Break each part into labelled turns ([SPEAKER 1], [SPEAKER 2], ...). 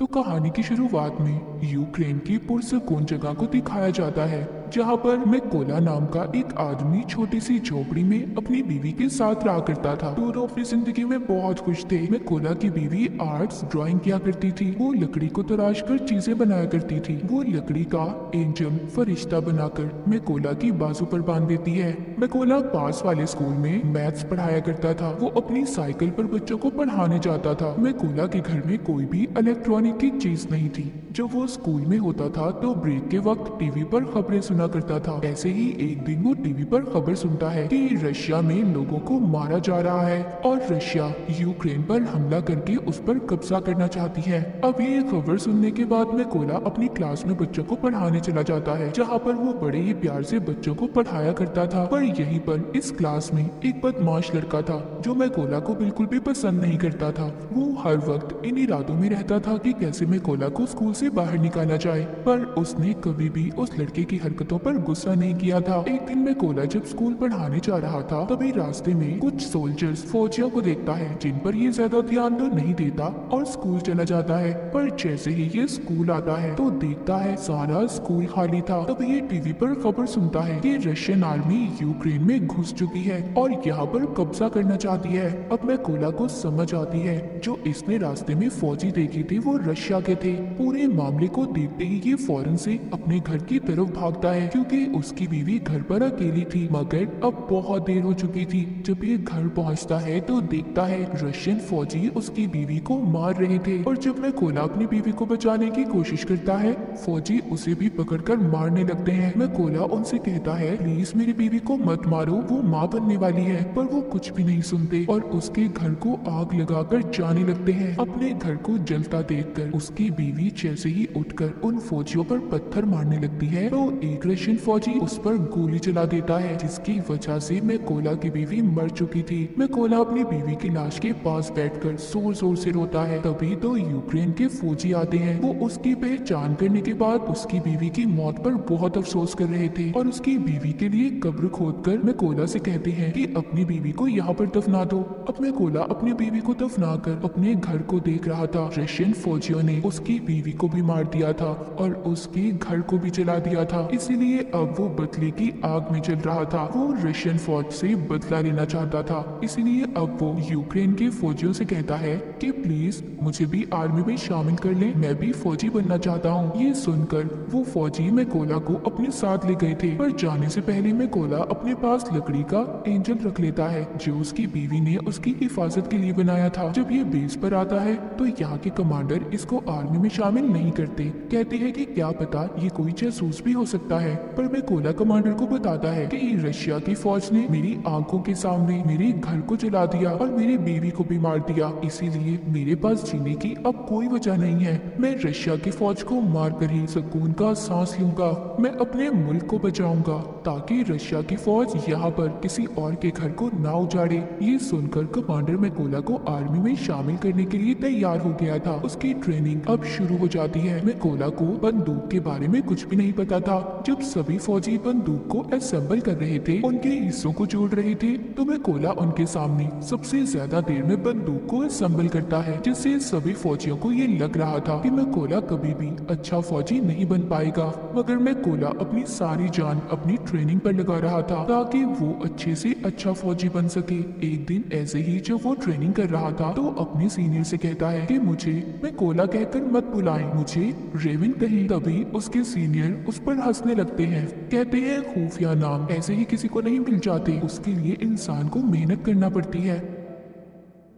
[SPEAKER 1] तो कहानी की शुरुआत में यूक्रेन की पुरसकून जगह को दिखाया जाता है जहाँ पर मैकोला नाम का एक आदमी छोटी सी झोपड़ी में अपनी बीवी के साथ रहा करता था। दोनों अपनी जिंदगी में बहुत खुश थे। मैकोला की बीवी आर्ट्स ड्राइंग किया करती थी। वो लकड़ी को तराश कर चीजें बनाया करती थी। वो लकड़ी का एंजल फरिश्ता बनाकर मैकोला की बाजू पर बांध देती है। मैकोला पास वाले स्कूल में मैथ्स पढ़ाया करता था। वो अपनी साइकिल पर बच्चों को पढ़ाने जाता था। मैकोला के घर में कोई भी इलेक्ट्रॉनिक की चीज नहीं थी। जब वो स्कूल में होता था तो ब्रेक के वक्त टीवी पर खबरें सुना करता था। ऐसे ही एक दिन वो टीवी पर खबर सुनता है कि रशिया में लोगों को मारा जा रहा है और रशिया यूक्रेन पर हमला करके उस पर कब्जा करना चाहती है। अब ये खबर सुनने के बाद मैकोला अपनी क्लास में बच्चों को पढ़ाने चला जाता है, जहाँ पर वो बड़े ही प्यार से बच्चों को पढ़ाया करता था। पर यहीं पर इस क्लास में एक बदमाश लड़का था जो मैकोला को बिल्कुल भी पसंद नहीं करता था। वो हर वक्त इन इरादों में रहता था कि कैसे मैकोला को स्कूल से बाहर निकाला जाए, पर उसने कभी भी उस लड़के की हरकतों पर गुस्सा नहीं किया था। एक दिन मैकोला जब स्कूल पढ़ाने जा रहा था तभी रास्ते में कुछ सोल्जर्स फौजियों को देखता है जिन पर ये ज्यादा ध्यान तो नहीं देता और स्कूल चला जाता है। पर जैसे ही ये स्कूल आता है तो देखता है सारा स्कूल खाली था। तभी ये टीवी पर खबर सुनता है कि रशियन आर्मी यूक्रेन में घुस चुकी है और यहाँ पर कब्जा करना चाहती है। अब मैकोला को समझ आती है जो इसने रास्ते में फौजी देखे थे वो रशिया के थे। पूरे मामले को देखते ही ये फौरन से अपने घर की तरफ भागता है क्योंकि उसकी बीवी घर पर अकेली थी। मगर अब बहुत देर हो चुकी थी। जब ये घर पहुंचता है तो देखता है रशियन फौजी उसकी बीवी को मार रहे थे और जब मैकोला अपनी बीवी को बचाने की कोशिश करता है फौजी उसे भी पकड़कर मारने लगते हैं। मैकोला उनसे कहता है प्लीज मेरी बीवी को मत मारो, वो माँ बनने वाली है, पर वो कुछ भी नहीं सुनते और उसके घर को आग लगाकर जाने लगते हैं। अपने घर को जलता देखकर उसकी बीवी जैसे ही उठकर उन फौजियों पर पत्थर मारने लगती है तो एक रशियन फौजी उस पर गोली चला देता है जिसकी वजह से मैकोला की बीवी मर चुकी थी। मैकोला अपनी बीवी की लाश के पास बैठकर जोर जोर से रोता है। तभी तो यूक्रेन के फौजी आते हैं। वो उसकी पहचान करने के बाद उसकी बीवी की मौत पर बहुत अफसोस कर रहे थे और उसकी बीवी के लिए कब्र खोदकर मैकोला से कहते हैं कि अपनी बीवी को यहाँ पर दफना दो। अब मैकोला अपनी बीवी को दफना कर अपने घर को देख रहा था। रशियन फौजियों ने उसकी बीवी को भी मार दिया था और उसके घर को भी जला दिया था, इसीलिए अब वो बदले की आग में जल रहा था। वो रशियन फौज से बदला लेना चाहता था, इसीलिए अब वो यूक्रेन के फौजियों से कहता है कि प्लीज मुझे भी आर्मी में शामिल कर ले, मैं भी फौजी बनना चाहता हूँ। ये सुनकर वो फौजी मैकोला को अपने साथ ले गए थे, पर जाने से पहले मैकोला अपने पास लकड़ी का एंजल रख लेता है जो उसकी बीवी ने उसकी हिफाजत के लिए बनाया था। जब ये बेस पर आता है तो यहाँ के कमांडर इसको आर्मी में शामिल नहीं करते, कहते हैं कि क्या पता ये कोई जासूस भी हो सकता है। पर मैकोला कमांडर को बताता है कि रशिया की फौज ने मेरी आंखों के सामने मेरे घर को जला दिया और मेरी बीवी को भी मार दिया, इसीलिए मेरे पास जीने की अब कोई वजह नहीं है। मैं रशिया की फौज को मार कर ही सुकून का सांस लूंगा। मैं अपने मुल्क को बचाऊंगा ताकि रशिया की फौज यहाँ पर किसी और के घर को ना उजाड़े। ये सुनकर कमांडर मैकोला को आर्मी में शामिल करने के लिए तैयार हो गया था। उसकी ट्रेनिंग अब शुरू हो जाती है। मैकोला को बंदूक के बारे में कुछ भी नहीं पता था। जब सभी फौजी बंदूक को असेंबल कर रहे थे, उनके हिस्सों को जोड़ रहे थे, तो मैकोला उनके सामने सबसे ज्यादा देर में बंदूक को असेंबल करता है, जिससे सभी फौजियों को ये लग रहा था कि मैकोला कभी भी अच्छा फौजी नहीं बन पाएगा। मगर मैकोला अपनी सारी जान अपनी ट्रेनिंग पर लगा रहा था ताकि वो अच्छे से अच्छा फौजी बन सके। एक दिन ऐसे ही जब वो ट्रेनिंग कर रहा था तो अपने सीनियर से कहता है कि मुझे मैकोला कहकर मत बुलाएं, मुझे रेविन कहें। तभी उसके सीनियर उस पर हंसने लगते हैं, कहते हैं खुफिया नाम ऐसे ही किसी को नहीं मिल जाते, उसके लिए इंसान को मेहनत करना पड़ती है।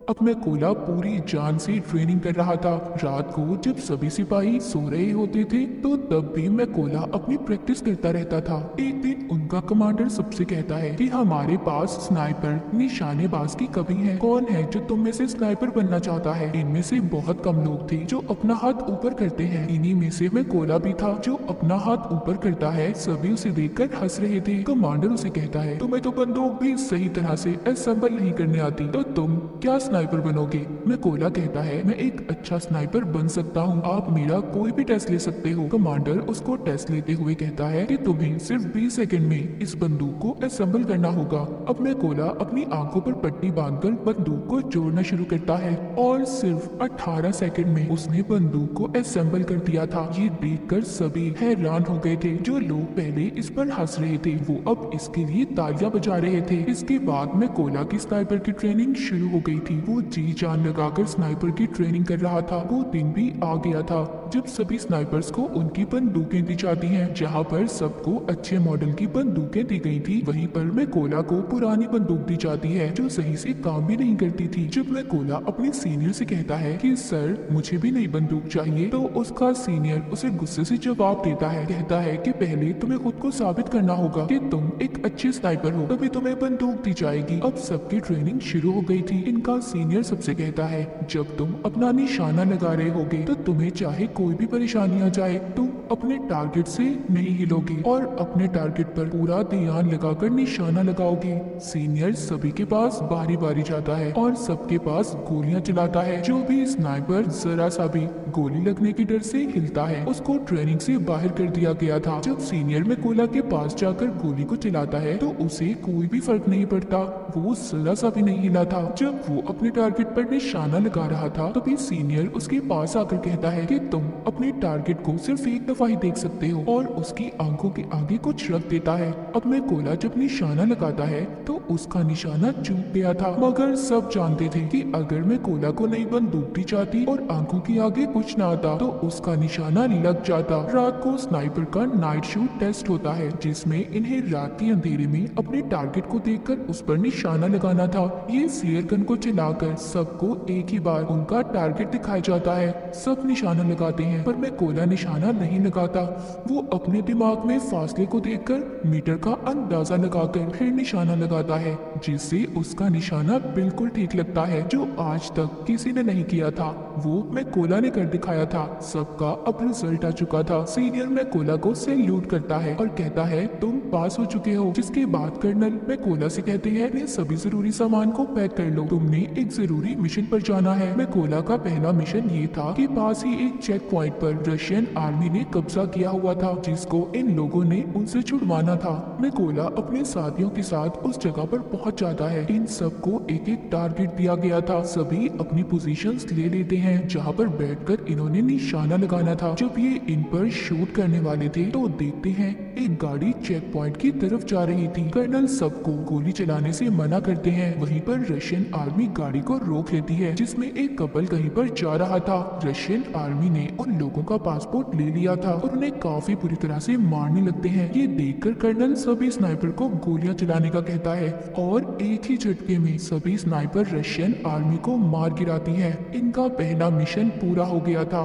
[SPEAKER 1] अब मैकोला पूरी जान से ट्रेनिंग कर रहा था। रात को जब सभी सिपाही सो रहे होते थे तो तब भी मैकोला अपनी प्रैक्टिस करता रहता था। एक दिन उनका कमांडर सबसे कहता है कि हमारे पास स्नाइपर निशानेबाज की कमी है, कौन है जो तुम में से स्नाइपर बनना चाहता है। इनमें से बहुत कम लोग थे जो अपना हाथ ऊपर करते हैं। इन्हीं में से मैकोला भी था जो अपना हाथ ऊपर करता है। सभी उसे देखकर हंस रहे थे। कमांडर उसे कहता है तुम्हें तो बंदूक भी सही तरह से असेंबल नहीं करने आती, तो तुम क्या स्नाइपर बनोगे। मैकोला कहता है मैं एक अच्छा स्नाइपर बन सकता हूँ, आप मेरा कोई भी टेस्ट ले सकते हो। कमांडर उसको टेस्ट लेते हुए कहता है कि तुम्हें सिर्फ 20 सेकंड में इस बंदूक को असेंबल करना होगा। अब मैकोला अपनी आंखों पर पट्टी बांधकर बंदूक को जोड़ना शुरू करता है और सिर्फ 18 सेकंड में उसने बंदूक को असेंबल कर दिया था। ये देखकर सभी हैरान हो गए थे। जो लोग पहले इस पर हंस रहे थे वो अब इसके लिए तालियां बजा रहे थे। इसके बाद मैकोला की स्नाइपर की ट्रेनिंग शुरू हो गई थी। वो जी जान लगाकर स्नाइपर की ट्रेनिंग कर रहा था। वो दिन भी आ गया था जब सभी स्नाइपर्स को उनकी बंदूकें दी जाती हैं। जहां पर सबको अच्छे मॉडल की बंदूकें दी गई थी, वहीं पर मैकोला को पुरानी बंदूक दी जाती है जो सही से काम भी नहीं करती थी। जब मैकोला अपने सीनियर से कहता है कि सर मुझे भी नई बंदूक चाहिए, तो उसका सीनियर उसे गुस्से से जवाब देता है। कहता है कि पहले तुम्हें खुद को साबित करना होगा कि तुम एक अच्छे स्नाइपर हो, तभी तुम्हें बंदूक दी जाएगी। अब सबकी ट्रेनिंग शुरू हो गई थी। इनका सीनियर सबसे कहता है जब तुम अपना निशाना लगा रहे होगे तो तुम्हें चाहे कोई भी परेशानी आ जाए, तुम अपने टारगेट से नहीं हिलोगे और अपने टारगेट पर पूरा ध्यान लगाकर निशाना लगाओगे। सीनियर सभी के पास बारी बारी जाता है और सबके पास गोलियां चलाता है। जो भी स्नाइपर जरा सा भी गोली लगने के डर से हिलता है उसको ट्रेनिंग से बाहर कर दिया गया था। जब सीनियर मैकोला के पास जाकर गोली को चलाता है तो उसे कोई भी फर्क नहीं पड़ता, वो जरा सा भी नहीं हिला था। जब वो अपने टारगेट पर निशाना लगा रहा था तभी सीनियर उसके पास आकर कहता है कि तुम अपने टारगेट को सिर्फ एक दफा ही देख सकते हो और उसकी आंखों के आगे कुछ रख देता है। अब मैकोला जब निशाना लगाता है तो उसका निशाना चूक गया था, मगर सब जानते थे कि अगर मैकोला को नई बंदूक दी जाती और आंखों के आगे कुछ ना आता तो उसका निशाना लग जाता। रात को स्नाइपर का नाइट शूट टेस्ट होता है जिसमें इन्हें रात के अंधेरे में अपने टारगेट को देखकर उस पर निशाना लगाना था। ये फ्लेयर गन को चलाकर सबको एक ही बार उनका टारगेट दिखाया जाता है। सब निशाना लगाते हैं पर मैकोला निशाना नहीं लगाता। वो अपने दिमाग में फासले को देखकर मीटर का अंदाजा लगाकर फिर निशाना लगाता है जिससे उसका निशाना बिल्कुल ठीक लगता है, जो आज तक किसी ने नहीं किया था। वो मैकोला ने कर दिखाया था। सबका अब रिजल्ट आ चुका था। सीनियर मैकोला को सैल्यूट करता है और कहता है तुम पास हो चुके हो। जिसके बाद कर्नल मैकोला से कहते हैं अपने सभी जरूरी सामान को पैक कर लो, तुमने एक जरूरी मिशन पर जाना है। मैकोला का पहला मिशन ये था कि पास ही एक चेक पॉइंट पर रशियन आर्मी ने कब्जा किया हुआ था जिसको इन लोगों ने उनसे छुड़वाना था। मैकोला अपने साथियों के साथ उस जगह पर पहुंच जाता है। इन सबको एक एक टारगेट दिया गया था। सभी अपनी पोजीशंस ले लेते हैं जहां पर बैठकर इन्होंने निशाना लगाना था। जब ये इन पर शूट करने वाले थे तो देखते हैं एक गाड़ी चेक पॉइंट की तरफ जा रही थी। कर्नल सबको गोली चलाने से मना करते हैं। वहीं पर रशियन आर्मी गाड़ी को रोक लेती है जिसमें एक कपल कहीं पर जा रहा था। रशियन आर्मी ने उन लोगों का पासपोर्ट ले लिया था और उन्हें काफी बुरी तरह से मारने लगते हैं। ये देखकर कर्नल सभी स्नाइपर को गोलियां चलाने का कहता है और एक ही झटके में सभी स्नाइपर रशियन आर्मी को मार गिराती है। इनका पहला मिशन पूरा हो गया था।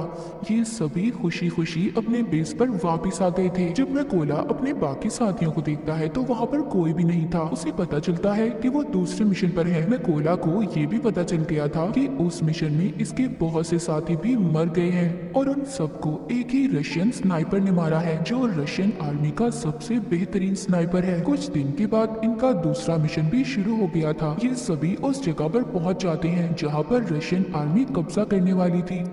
[SPEAKER 1] ये सभी खुशी खुशी अपने बेस पर वापस आ गए थे। जब मैकोला अपने बाकी साथियों को देखता है तो वहाँ पर कोई भी नहीं था। उसे पता चलता है कि वो दूसरे मिशन पर है। मैकोला को ये भी पता चल गया था कि उस मिशन में इसके बहुत से साथी भी मर गए हैं और उन सबको एक ही रशियन स्नाइपर ने मारा है जो रशियन आर्मी का सबसे बेहतरीन स्नाइपर है। कुछ दिन के बाद इनका दूसरा मिशन भी शुरू हो गया था। ये सभी उस जगह पर पहुंच जाते हैं जहां पर रशियन आर्मी कब्जा करने वाली थी।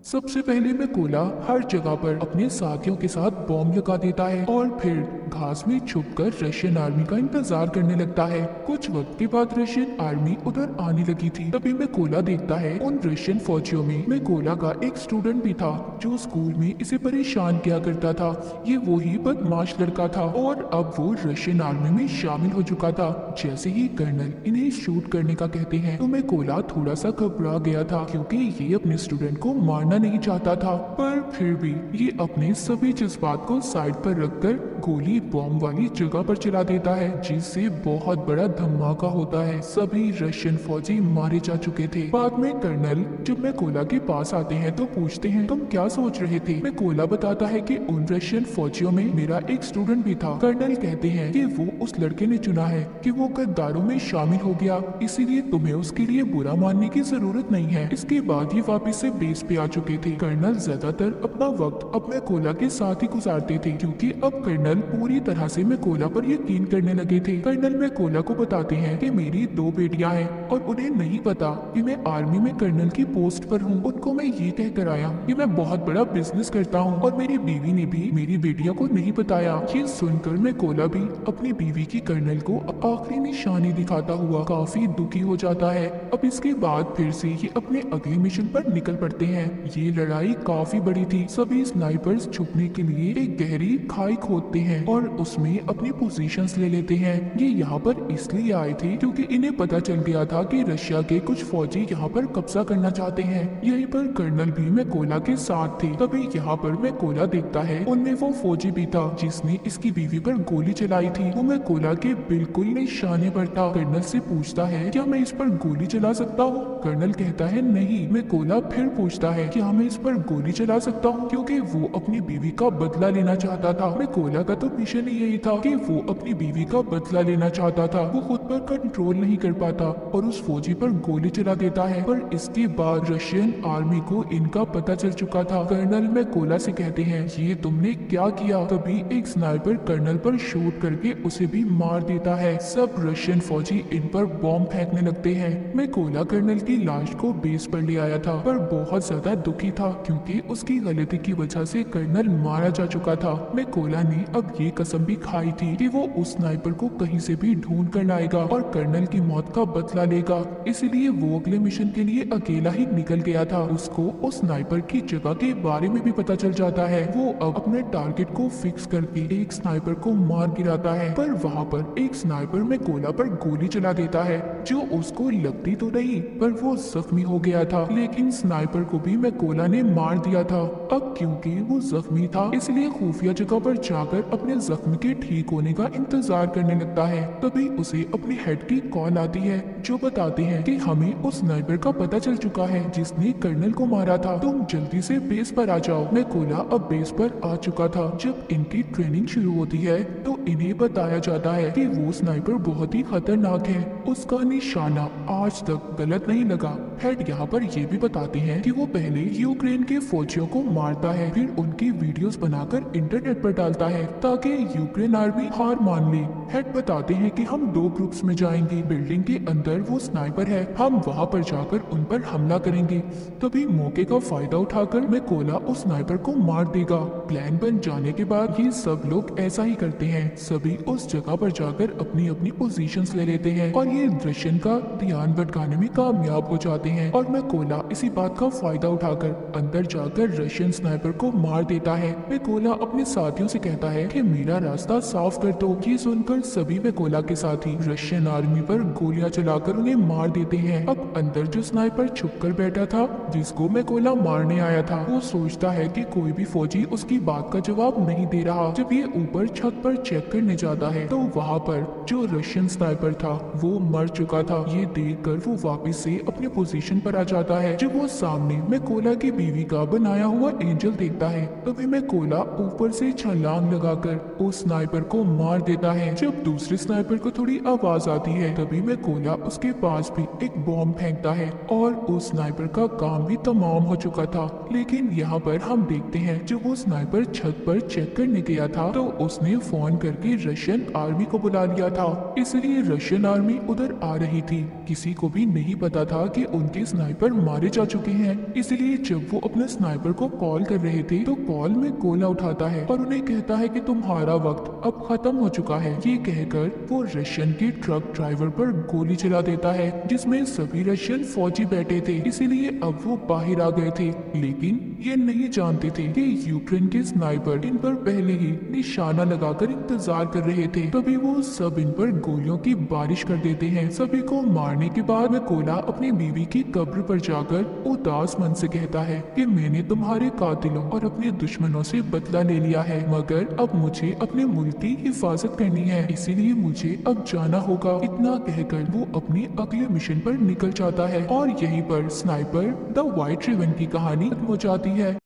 [SPEAKER 1] सबसे पहले मैकोला हर जगह पर अपने साथियों के साथ बॉम्ब लगा देता है और फिर घास में छुपकर रशियन आर्मी का इंतजार करने लगता है। कुछ वक्त के बाद रशियन आर्मी उधर आने लगी थी। तभी मैकोला देखता है उन रशियन फौजियों में मैकोला का एक स्टूडेंट भी था जो स्कूल में इसे परेशान किया करता था। ये वही बदमाश लड़का था और अब वो रशियन आर्मी में शामिल हो चुका था। जैसे ही कर्नल इन्हें शूट करने का कहते हैं तो मैकोला थोड़ा सा घबरा गया था क्योंकि ये अपने स्टूडेंट को मारना नहीं चाहता था, पर फिर भी ये अपने सभी जज्बात को साइड पर रखकर गोली बॉम्ब वाली जगह पर चला देता है जिससे बहुत बड़ा धमाका होता है। सभी रशियन फौजी मारे जा चुके थे। बाद में कर्नल जब मैकोला के पास आते हैं तो पूछते हैं तुम क्या सोच रहे थे। मैकोला बताता है कि उन रशियन फौजियों में मेरा एक स्टूडेंट भी था। कर्नल कहते हैं कि वो उस लड़के ने चुना है कि वो गद्दारों में शामिल हो गया, इसीलिए तुम्हें उसके लिए बुरा मानने की जरूरत नहीं है। इसके बाद ये वापिस से बेस पे आ चुके थे। कर्नल ज्यादातर अपना वक्त अब मैकोला के साथ ही गुजारते थे, क्योंकि अब कर्नल पूरी तरह से मैकोला पर यकीन करने लगे थे। कर्नल मैकोला को बताते हैं कि मेरी 2 बेटियां हैं और उन्हें नहीं पता कि मैं आर्मी में कर्नल की पोस्ट पर हूँ। उनको मैं ये कहकर आया कि मैं बहुत बड़ा बिजनेस करता हूँ और मेरी बीवी ने भी मेरी बेटियों को नहीं बताया। ये सुनकर मैकोला भी अपनी बीवी की कर्नल को आखिरी निशानी दिखाता हुआ काफी दुखी हो जाता है। अब इसके बाद फिर से ये अपने अगले मिशन पर निकल पड़ते हैं। ये लड़ाई काफी बड़ी थी। सभी स्नाइपर्स छुपने के लिए एक गहरी खाई खोदते हैं और उसमें अपनी पोजीशंस ले लेते हैं। ये यहाँ पर इसलिए आए थे क्योंकि इन्हें पता चल गया था कि रशिया के कुछ फौजी यहाँ पर कब्जा करना चाहते हैं। यहीं पर कर्नल भी मैकोला के साथ थे। तभी यहाँ पर मैकोला देखता है उनमें वो फौजी भी था जिसने इसकी बीवी पर गोली चलाई थी। वो मैकोला के बिल्कुल निशाने पर था। कर्नल से पूछता है क्या मैं इस पर गोली चला सकता हूँ? कर्नल कहता है नहीं। मैकोला फिर पूछता है क्या मैं इस पर गोली चला सकता हूँ, क्योंकि वो अपनी बीवी का बदला लेना चाहता था। मैकोला का तो मिशन ही यही था कि वो अपनी बीवी का बदला लेना चाहता था। वो खुद पर कंट्रोल नहीं कर पाता और उस फौजी पर गोली चला देता है। पर इसके बाद रशियन आर्मी को इनका पता चल चुका था। कर्नल मैकोला से कहते हैं ये तुमने क्या किया? तभी एक स्नाइपर कर्नल पर शूट करके उसे भी मार देता है। सब रशियन फौजी इन पर बॉम्ब फेंकने लगते हैं। मैकोला कर्नल की लाश को बेस पर ले आया था, पर बहुत ज्यादा दुखी था क्योंकि उसकी गलती की वजह से कर्नल मारा जा चुका था। मैकोला ने अब ये कसम भी खाई थी कि वो उस स्नाइपर को कहीं से भी ढूंढ कर लाएगा और कर्नल की मौत का बदला लेगा। इसलिए वो अगले मिशन के लिए अकेला ही निकल गया था। उसको उस स्नाइपर की जगह के बारे में भी पता चल जाता है। वो अब अपने टारगेट को फिक्स करके एक स्नाइपर को मार गिराता है, पर वहाँ पर एक स्नाइपर मैकोला पर गोली चला देता है जो उसको लगती तो नहीं, पर वो जख्मी हो गया था। लेकिन स्नाइपर को भी मैकोला ने मार दिया था। अब क्योंकि वो जख्मी था इसलिए खुफिया जगह पर जाकर अपने जख्म के ठीक होने का इंतजार करने लगता है। तभी उसे अपने हेड की कॉल आती है जो बताते हैं कि हमें उस स्नाइपर का पता चल चुका है जिसने कर्नल को मारा था। तुम जल्दी से बेस पर आ जाओ। मैकोला अब बेस पर आ चुका था। जब इनकी ट्रेनिंग शुरू होती है तो इन्हें बताया जाता है कि वो स्नाइपर बहुत ही खतरनाक है। उसका निशाना आज तक गलत नहीं लगा। हेड यहाँ पर ये भी बताते हैं कि वो पहले यूक्रेन के फौजियों को मारता है, फिर उनकी वीडियोस बनाकर इंटरनेट पर डालता है ताकि यूक्रेन आर्मी हार मान ले। हेड बताते हैं कि हम 2 ग्रुप्स में जाएंगे। बिल्डिंग के अंदर वो स्नाइपर है, हम वहाँ पर जाकर उन पर हमला करेंगे। तभी मौके का फायदा उठाकर मैकोला उस स्नाइपर को मार देगा। प्लान बन जाने के बाद ये सब लोग ऐसा ही करते हैं। सभी उस जगह पर जाकर अपनी अपनी पोजीशंस ले लेते हैं और ये रशियन का ध्यान भटकाने में कामयाब हो जाते हैं। और मैकोला इसी बात का फायदा उठाकर अंदर जाकर रशियन स्नाइपर को मार देता है। मैकोला अपने साथियों से कहता है कि मेरा रास्ता साफ कर दो। ये सुनकर सभी मैकोला के साथी रशियन आर्मी पर गोलियां चलाकर उन्हें मार देते हैं। अब अंदर जो स्नाइपर छुप कर बैठा था जिसको मैकोला मारने आया था, वो सोचता है कि कोई भी फौजी उसकी बात का जवाब नहीं दे रहा। जब ये ऊपर छत पर चेक करने जाता है तो वहाँ पर जो रशियन स्नाइपर था वो मर चुका था। ये देखकर वो वापस से अपने पोजीशन पर आ जाता है। जब वो सामने मैकोला की बीवी का बनाया हुआ एंजल देखता है तभी मैकोला ऊपर से छलांग लगाकर उस स्नाइपर को मार देता है। जब दूसरे स्नाइपर को थोड़ी आवाज आती है तभी मैकोला उसके पास भी एक बॉम्ब फेंकता है और उस स्नाइपर का काम भी तमाम हो चुका था। लेकिन यहाँ पर हम देखते हैं जब वो स्नाइपर छत पर चेक करने गया था तो उसने फोन करके रशियन आर्मी को बुला लिया था। इसलिए रशियन आर्मी उधर आ रही थी। किसी को भी नहीं पता था कि उनके स्नाइपर मारे जा चुके हैं। इसलिए जब वो अपने स्नाइपर को कॉल कर रहे थे तो कॉल में गोला उठाता है और उन्हें कहता है कि तुम्हारा वक्त अब खत्म हो चुका है। ये कहकर वो रशियन के ट्रक ड्राइवर पर गोली चला देता है जिसमें सभी रशियन फौजी बैठे थे। इसीलिए अब वो बाहर आ गए थे, लेकिन ये नहीं जानते थे कि यूक्रेन के स्नाइपर इन पर पहले ही निशाना लगाकर इंतजार कर रहे थे। तभी वो सब इन पर गोलियों की बारिश कर देते हैं। सभी को मारने के बाद मैकोला अपनी बीवी की कब्र पर जाकर उदास मन से कहता है कि मैंने तुम्हारे कातिलों और अपने दुश्मनों से बदला ले लिया है, मगर अब मुझे अपने मुल्क की हिफाजत करनी है, इसीलिए मुझे अब जाना होगा। इतना कहकर वो अपने अगले मिशन पर निकल जाता है और यहीं पर स्नाइपर द व्हाइट रिबन की कहानी खत्म हो जाती है।